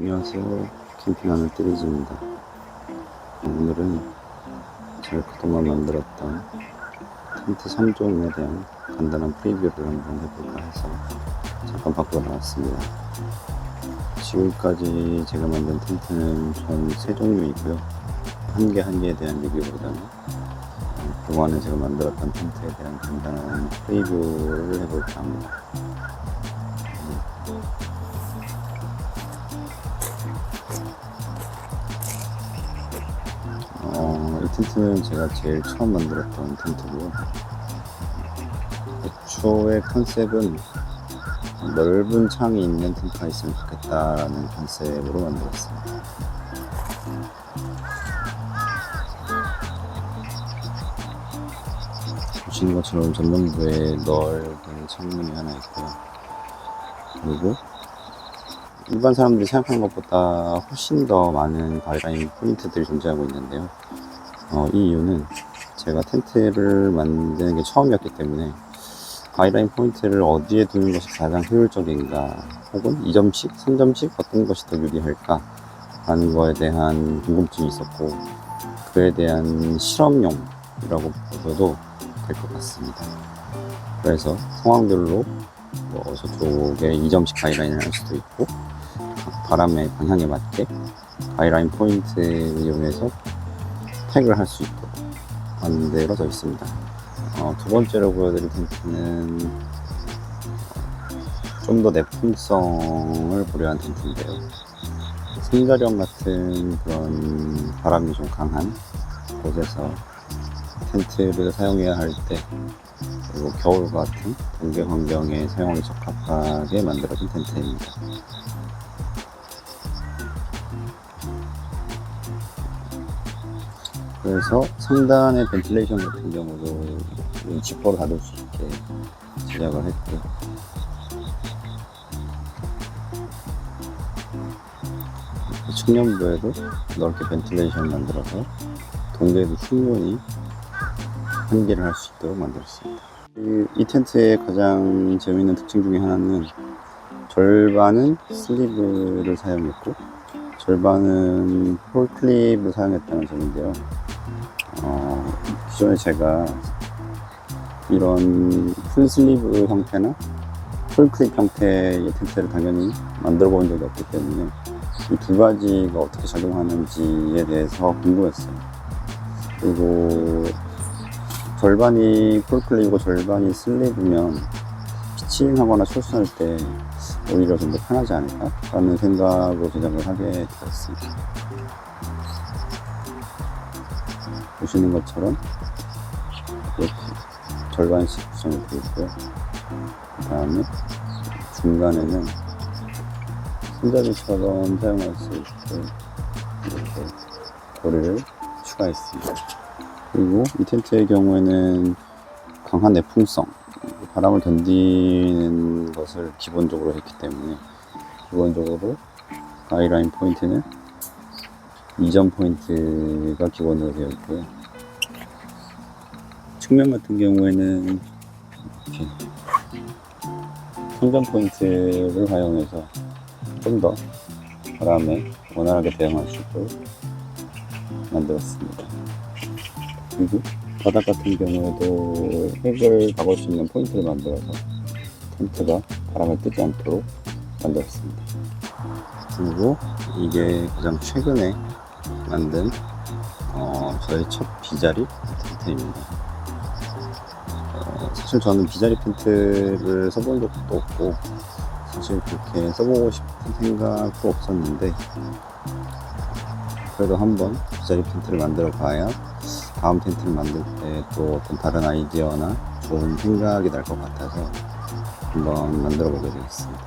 안녕하세요. 캠핑하는 띠리즈입니다. 오늘은 제가 그동안 만들었던 텐트 3종에 대한 간단한 프리뷰를 한번 해볼까 해서 잠깐 밖으로 나왔습니다. 지금까지 제가 만든 텐트는 총 3종류이고요. 한 개에 대한 리뷰보다는 그동안에 제가 만들었던 텐트에 대한 간단한 프리뷰를 해볼까 합니다. 이 텐트는 제가 제일 처음 만들었던 텐트고요. 애초의 컨셉은 넓은 창이 있는 텐트가 있으면 좋겠다라는 컨셉으로 만들었습니다. 보시는 것처럼 전면부에 넓은 창문이 하나 있고요. 그리고 일반 사람들이 생각하는 것보다 훨씬 더 많은 가이드라인 포인트들이 존재하고 있는데요. 이 이유는 제가 텐트를 만드는 게 처음이었기 때문에 가이드라인 포인트를 어디에 두는 것이 가장 효율적인가, 혹은 2점씩, 3점씩 어떤 것이 더 유리할까 라는 거에 대한 궁금증이 있었고, 그에 대한 실험용이라고 보셔도 될 것 같습니다. 그래서 상황별로 저쪽에 2점씩 가이드라인을 할 수도 있고, 바람의 방향에 맞게 가이드라인 포인트를 이용해서 택을 할 수 있도록 만들어져 있습니다. 두 번째로 보여드릴 텐트는 좀 더 내풍성을 고려한 텐트인데요. 승자령 같은 그런 바람이 좀 강한 곳에서 텐트를 사용해야 할 때, 그리고 겨울 같은 동계 환경에 사용하기 적합하게 만들어진 텐트입니다. 그래서 상단의 벤틸레이션 같은 경우도 지퍼로 닫을 수 있게 제작을 했고요. 측면부에도 넓게 벤틸레이션 만들어서 동계에도 충분히 환기를 할 수 있도록 만들었습니다. 이 텐트의 가장 재미있는 특징 중에 하나는 절반은 슬리브를 사용했고 절반은 폴클립을 사용했다는 점인데요. 기존에 제가 이런 풀슬리브 형태나 풀클립 형태의 텐트를 당연히 만들어 본 적이 없기 때문에 이 두 가지가 어떻게 작용하는지에 대해서 궁금했어요. 그리고 절반이 풀클립이고 절반이 슬리브면 피칭하거나 철수할 때 오히려 좀 더 편하지 않을까 라는 생각으로 제작을 하게 되었습니다. 보시는 것처럼 이렇게 절반씩 구성이 되어 있고요. 그 다음에 중간에는 손잡이처럼 사용할 수 있게 이렇게 고리를 추가했습니다. 그리고 이 텐트의 경우에는 강한 내풍성, 바람을 견디는 것을 기본적으로 했기 때문에 기본적으로 가이드라인 포인트는 2점 포인트가 기본으로 되어 있고요. 측면 같은 경우에는 이렇게 3점 포인트를 활용해서 좀 더 바람에 원활하게 대응할 수 있도록 만들었습니다. 그리고 바닥 같은 경우에도 핵을 박을 수 있는 포인트를 만들어서 텐트가 바람에 뜨지 않도록 만들었습니다. 그리고 이게 가장 최근에 만든 저의 첫 비자리 텐트입니다. 사실 저는 비자리 텐트를 써본 적도 없고 사실 그렇게 써보고 싶은 생각도 없었는데, 그래도 한번 비자리 텐트를 만들어 봐야 다음 텐트를 만들 때 또 어떤 다른 아이디어나 좋은 생각이 날 것 같아서 한번 만들어 보게 되었습니다.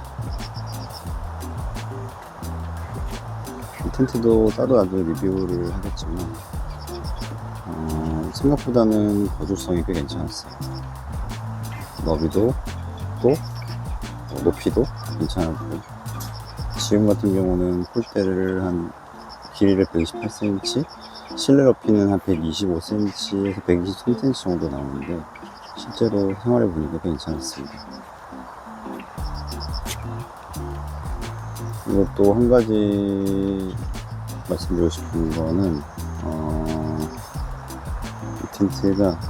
이 텐트도 따로 나중에 리뷰를 하겠지만 생각보다는 거주성이 꽤 괜찮았어요. 너비도 또 높이도 괜찮았고, 지금 같은 경우는 폴대를 한 길이를 128cm, 실내 높이는 한 125cm에서 123cm 정도 나오는데 실제로 생활해 보니까 괜찮았습니다. 그리고 또 한 가지 말씀드리고 싶은 거는 이 텐트가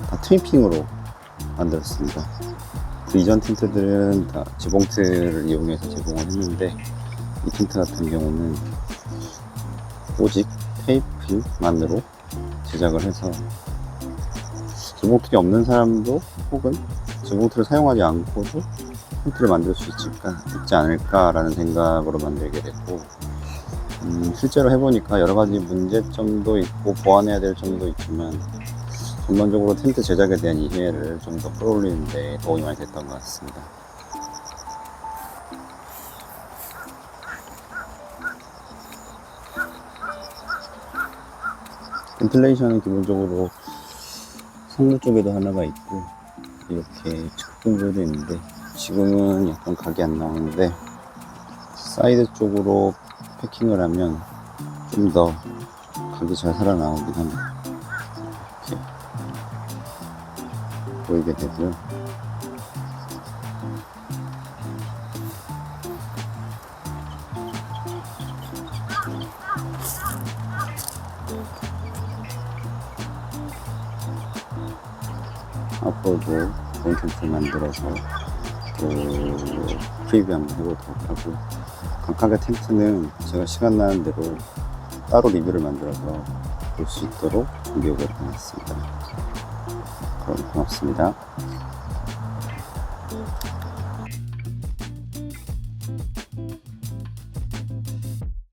다 트윈핑으로 만들었습니다. 그 이전 텐트들은 다 지봉틀을 이용해서 제공을 했는데 이 텐트 같은 경우는 오직 테이프만으로 제작을 해서 지봉틀이 없는 사람도 혹은 지봉틀을 사용하지 않고도 텐트를 만들 수 있지 않을까라는 생각으로 만들게 됐고, 실제로 해보니까 여러 가지 문제점도 있고 보완해야 될 점도 있지만 전반적으로 텐트 제작에 대한 이해를 좀 더 끌어올리는 데 도움이 많이 됐던 것 같습니다. 벤틸레이션은 기본적으로 상부 쪽에도 하나가 있고 이렇게 측근부도 있는데 지금은 약간 각이 안 나오는데 사이드 쪽으로 패킹을 하면 좀 더 각이 잘 살아나오긴 합니다. 이렇게 보이게 되고요. 앞으로도 좋은 텐트 만들어서 또 프리뷰 한번 해보도록 하고, 강하게 텐트는 제가 시간 나는 대로 따로 리뷰를 만들어서 볼 수 있도록 준비해 보도록 하겠습니다. 그럼 고맙습니다.